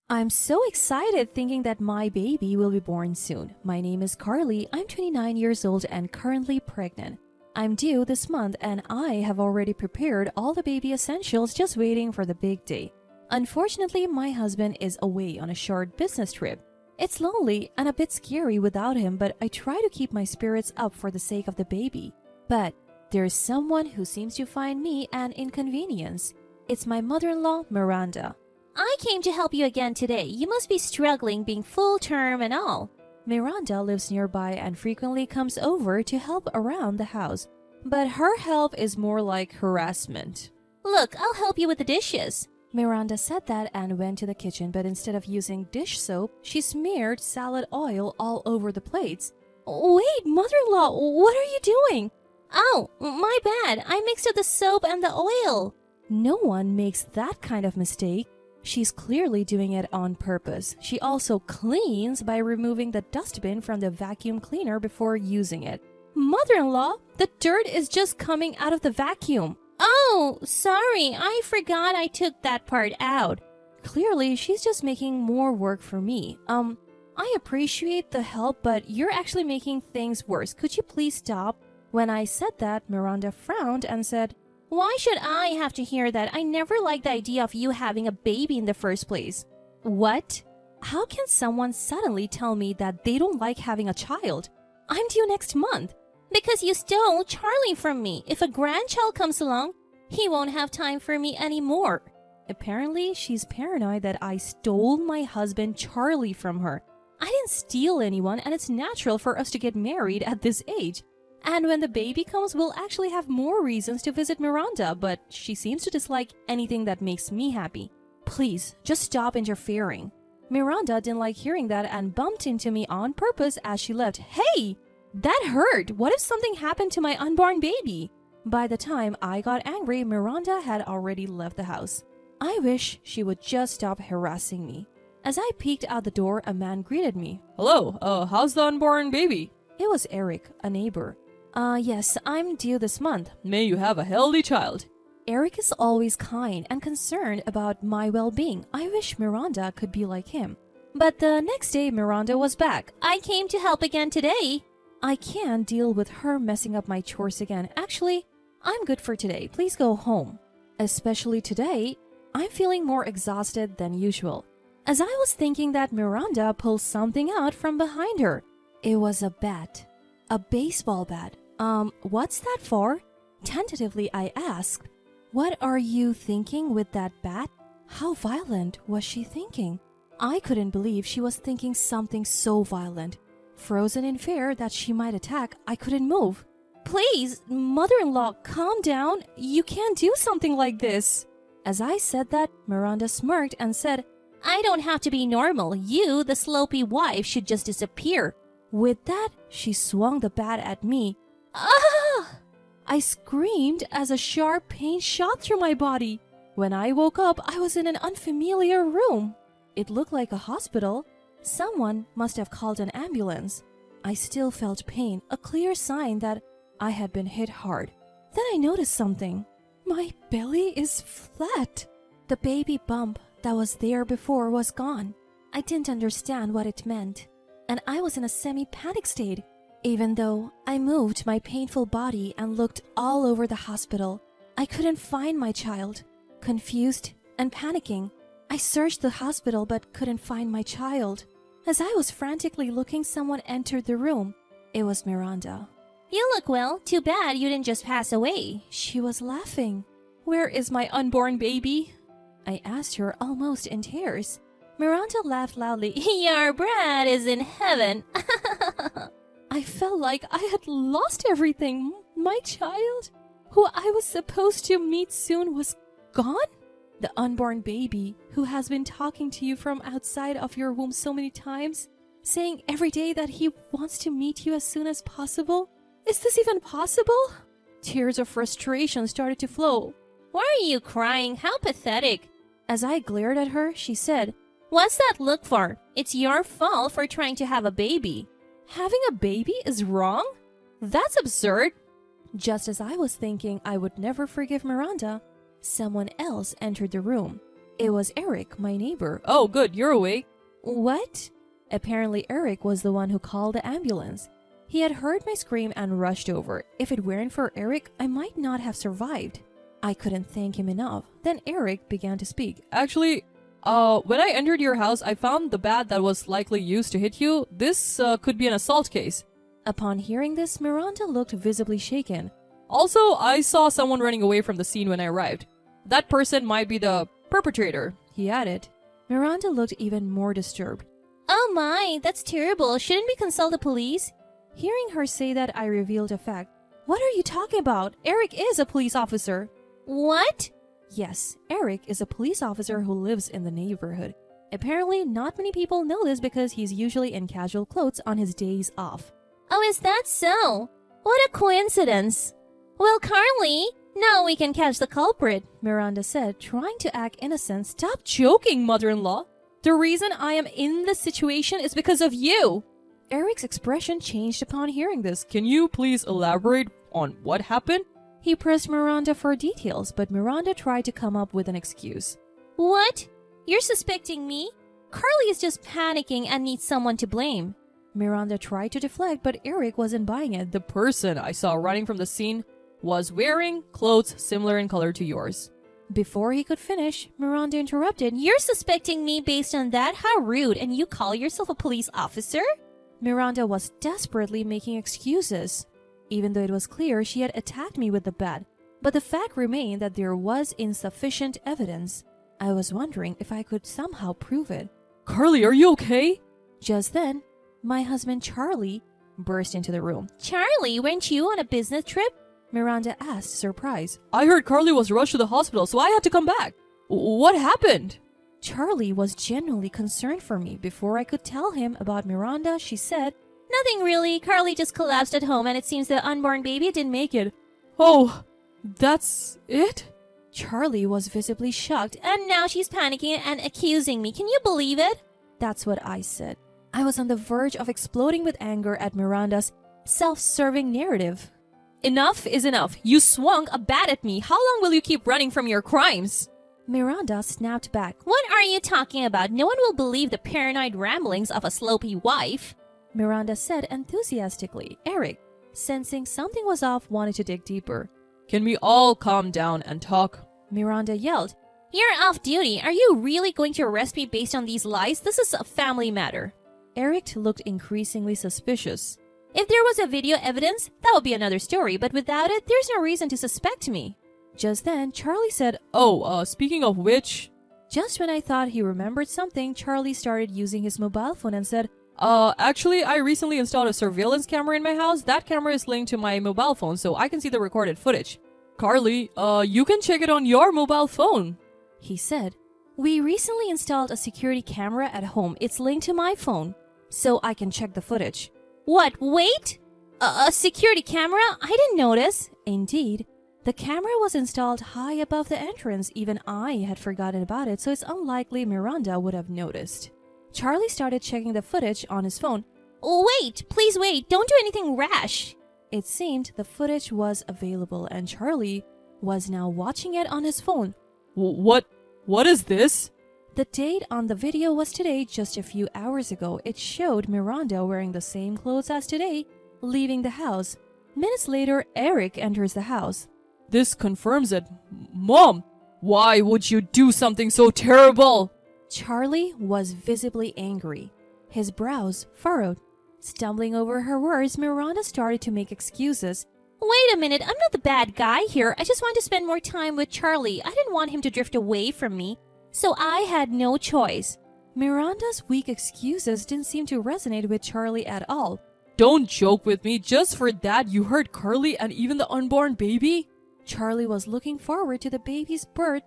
I'm so excited thinking that my baby will be born soon. My name is Carly. I'm 29 years old and currently pregnant. I'm due this month and I have already prepared all the baby essentials just waiting for the big day. Unfortunately, my husband is away on a short business trip. It's lonely and a bit scary without him, but I try to keep my spirits up for the sake of the baby. But there's someone who seems to find me an inconvenience. It's my mother-in-law, Miranda. I came to help you again today. You must be struggling being full term and all. Miranda lives nearby and frequently comes over to help around the house, but her help is more like harassment. Look, I'll help you with the dishes. Miranda said that and went to the kitchen, but instead of using dish soap, she smeared salad oil all over the plates. Wait, mother-in-law, what are you doing? Oh, my bad. I mixed up the soap and the oil. No one makes that kind of mistake. She's clearly doing it on purpose. She also cleans by removing the dustbin from the vacuum cleaner before using it. Mother-in-law, the dirt is just coming out of the vacuum. Oh, sorry. I forgot I took that part out. Clearly, she's just making more work for me. I appreciate the help, but you're actually making things worse. Could you please stop? When I said that, Miranda frowned and said, Why should I have to hear that? I never liked the idea of you having a baby in the first place. What? How can someone suddenly tell me that they don't like having a child? I'm due next month. Because you stole Charlie from me. If a grandchild comes along, he won't have time for me anymore. Apparently, she's paranoid that I stole my husband Charlie from her. I didn't steal anyone, and it's natural for us to get married at this age. And when the baby comes, we'll actually have more reasons to visit Miranda, but she seems to dislike anything that makes me happy. Please, just stop interfering. Miranda didn't like hearing that and bumped into me on purpose as she left. Hey! That hurt! What if something happened to my unborn baby? By the time I got angry, Miranda had already left the house. I wish she would just stop harassing me. As I peeked out the door, a man greeted me. Hello, how's the unborn baby? It was Eric, a neighbor. Yes, I'm due this month. May you have a healthy child. Eric is always kind and concerned about my well-being. I wish Miranda could be like him. But the next day, Miranda was back. I came to help again today. I can't deal with her messing up my chores again. Actually, I'm good for today. Please go home. Especially today, I'm feeling more exhausted than usual. As I was thinking that, Miranda pulled something out from behind her. It was a bat. A baseball bat. What's that for? Tentatively, I asked, What are you thinking with that bat? How violent was she thinking? I couldn't believe she was thinking something so violent. Frozen in fear that she might attack, I couldn't move. Please, mother-in-law, calm down. You can't do something like this. As I said that, Miranda smirked and said, I don't have to be normal. You, the slopey wife, should just disappear. With that, she swung the bat at me. Ah! I screamed as a sharp pain shot through my body. When I woke up, I was in an unfamiliar room. It looked like a hospital. Someone must have called an ambulance. I still felt pain, a clear sign that I had been hit hard. Then I noticed something. My belly is flat. The baby bump that was there before was gone. I didn't understand what it meant, and I was in a semi-panic state. Even though I moved my painful body and looked all over the hospital, I couldn't find my child. Confused and panicking, I searched the hospital but couldn't find my child. As I was frantically looking, someone entered the room. It was Miranda. You look well. Too bad you didn't just pass away. She was laughing. Where is my unborn baby? I asked her almost in tears. Miranda laughed loudly. Your brat is in heaven. I felt like I had lost everything. My child, who I was supposed to meet soon, was gone? The unborn baby who has been talking to you from outside of your womb so many times, saying every day that he wants to meet you as soon as possible? Is this even possible? Tears of frustration started to flow. Why are you crying? How pathetic. As I glared at her, she said, What's that look for? It's your fault for trying to have a baby. Having a baby is wrong? That's absurd. Just as I was thinking I would never forgive Miranda, someone else entered the room. It was Eric, my neighbor. Oh, good, you're awake. What? Apparently, Eric was the one who called the ambulance. He had heard my scream and rushed over. If it weren't for Eric, I might not have survived. I couldn't thank him enough. Then Eric began to speak. Actually, when I entered your house, I found the bat that was likely used to hit you. This could be an assault case. Upon hearing this, Miranda looked visibly shaken. Also, I saw someone running away from the scene when I arrived. That person might be the perpetrator, he added. Miranda looked even more disturbed. Oh my, that's terrible. Shouldn't we consult the police? Hearing her say that, I revealed a fact. What are you talking about? Eric is a police officer. What? Yes, Eric is a police officer who lives in the neighborhood. Apparently, not many people know this because he's usually in casual clothes on his days off. Oh, is that so? What a coincidence. Well, Carly, now we can catch the culprit, Miranda said, trying to act innocent. Stop joking, mother-in-law. The reason I am in this situation is because of you. Eric's expression changed upon hearing this. Can you please elaborate on what happened? He pressed Miranda for details, but Miranda tried to come up with an excuse. What? You're suspecting me? Carly is just panicking and needs someone to blame. Miranda tried to deflect, but Eric wasn't buying it. The person I saw running from the scene was wearing clothes similar in color to yours. Before he could finish, Miranda interrupted. You're suspecting me based on that? How rude, and you call yourself a police officer? Miranda was desperately making excuses, even though it was clear she had attacked me with the bat. But the fact remained that there was insufficient evidence. I was wondering if I could somehow prove it. Carly, are you okay? Just then, my husband Charlie burst into the room. Charlie, weren't you on a business trip? Miranda asked, surprised. I heard Carly was rushed to the hospital, so I had to come back. What happened? Charlie was genuinely concerned for me. Before I could tell him about Miranda, she said, Nothing really. Carly just collapsed at home and it seems the unborn baby didn't make it. Oh, that's it? Charlie was visibly shocked. And now she's panicking and accusing me. Can you believe it? That's what I said. I was on the verge of exploding with anger at Miranda's self-serving narrative. Enough is enough. You swung a bat at me. How long will you keep running from your crimes? Miranda snapped back. What are you talking about? No one will believe the paranoid ramblings of a slopey wife. Miranda said enthusiastically. Eric, sensing something was off, wanted to dig deeper. Can we all calm down and talk? Miranda yelled. You're off duty. Are you really going to arrest me based on these lies? This is a family matter. Eric looked increasingly suspicious. If there was a video evidence, that would be another story, but without it, there's no reason to suspect me. Just then, Charlie said, Oh, speaking of which... Just when I thought he remembered something, Charlie started using his mobile phone and said, Actually, I recently installed a surveillance camera in my house. That camera is linked to my mobile phone, so I can see the recorded footage. Carly, you can check it on your mobile phone. He said, We recently installed a security camera at home. It's linked to my phone, so I can check the footage. What? Wait? A security camera? I didn't notice. Indeed. The camera was installed high above the entrance. Even I had forgotten about it, so it's unlikely Miranda would have noticed. Charlie started checking the footage on his phone. Wait, please wait. Don't do anything rash. It seemed the footage was available, and Charlie was now watching it on his phone. What is this? The date on the video was today, just a few hours ago. It showed Miranda wearing the same clothes as today, leaving the house. Minutes later, Eric enters the house. This confirms it. Mom, why would you do something so terrible? Charlie was visibly angry. His brows furrowed. Stumbling over her words, Miranda started to make excuses. Wait a minute, I'm not the bad guy here. I just want to spend more time with Charlie. I didn't want him to drift away from me, so I had no choice. Miranda's weak excuses didn't seem to resonate with Charlie at all. Don't joke with me. Just for that, you hurt Carly and even the unborn baby? Charlie was looking forward to the baby's birth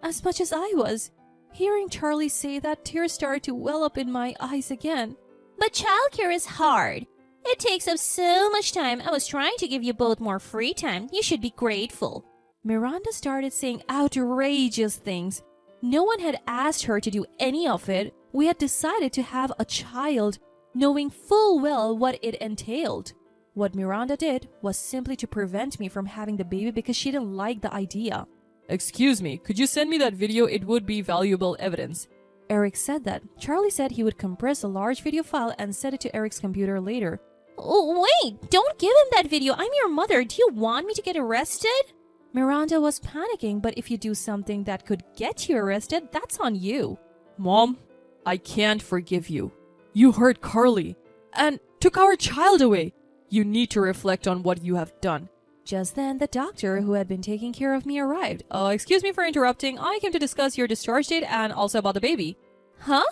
as much as I was. Hearing Charlie say that, tears started to well up in my eyes again. But childcare is hard. It takes up so much time. I was trying to give you both more free time. You should be grateful. Miranda started saying outrageous things. No one had asked her to do any of it. We had decided to have a child, knowing full well what it entailed. What Miranda did was simply to prevent me from having the baby because she didn't like the idea. Excuse me, could you send me that video? It would be valuable evidence. Eric said that. Charlie said he would compress a large video file and send it to Eric's computer later. Oh, wait, don't give him that video. I'm your mother. Do you want me to get arrested? Miranda was panicking, but if you do something that could get you arrested, that's on you. Mom, I can't forgive you. You hurt Carly and took our child away. You need to reflect on what you have done. Just then, the doctor who had been taking care of me arrived. Excuse me for interrupting. I came to discuss your discharge date and also about the baby. Huh?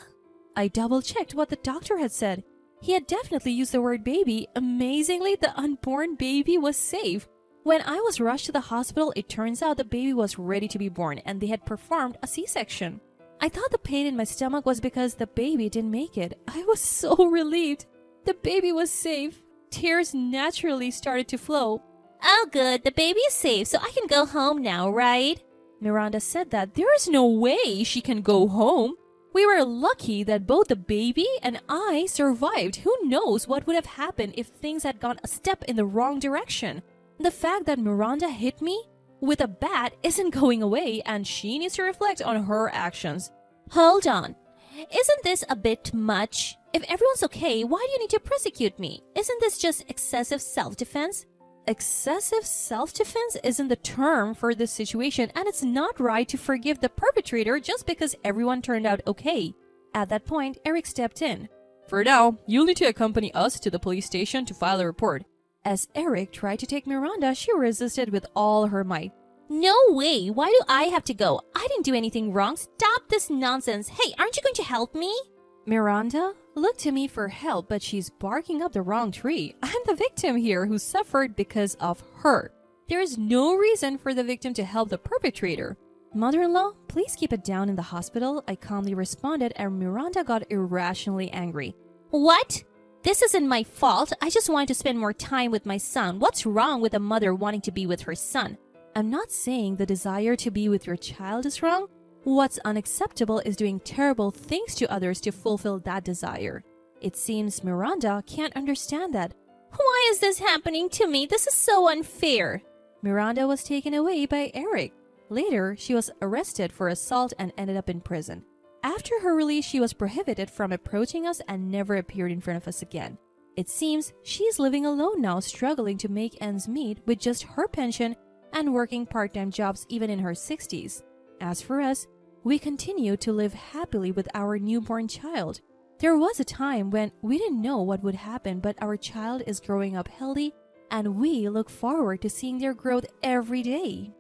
I double-checked what the doctor had said. He had definitely used the word baby. Amazingly, the unborn baby was safe. When I was rushed to the hospital, it turns out the baby was ready to be born and they had performed a C-section. I thought the pain in my stomach was because the baby didn't make it. I was so relieved. The baby was safe. Tears naturally started to flow. Oh, good. The baby is safe, so I can go home now, right? Miranda said that there is no way she can go home. We were lucky that both the baby and I survived. Who knows what would have happened if things had gone a step in the wrong direction? The fact that Miranda hit me with a bat isn't going away, and she needs to reflect on her actions. Hold on. Isn't this a bit much? If everyone's okay, why do you need to prosecute me? Isn't this just excessive self-defense? Excessive self-defense isn't the term for this situation, and it's not right to forgive the perpetrator just because everyone turned out okay. At that point, Eric stepped in. For now, you'll need to accompany us to the police station to file a report. As Eric tried to take Miranda, she resisted with all her might. No way! Why do I have to go? I didn't do anything wrong. Stop this nonsense. Hey, aren't you going to help me? Miranda looked to me for help, but she's barking up the wrong tree. I'm the victim here who suffered because of her. There is no reason for the victim to help the perpetrator. Mother-in-law, please keep it down in the hospital, I calmly responded, and Miranda got irrationally angry. What? This isn't my fault. I just wanted to spend more time with my son. What's wrong with a mother wanting to be with her son? I'm not saying the desire to be with your child is wrong. What's unacceptable is doing terrible things to others to fulfill that desire. It seems Miranda can't understand that. Why is this happening to me? This is so unfair. Miranda was taken away by Eric. Later, she was arrested for assault and ended up in prison. After her release, she was prohibited from approaching us and never appeared in front of us again. It seems she's living alone now, struggling to make ends meet with just her pension and working part-time jobs even in her 60s. As for us, we continue to live happily with our newborn child. There was a time when we didn't know what would happen, but our child is growing up healthy, and we look forward to seeing their growth every day.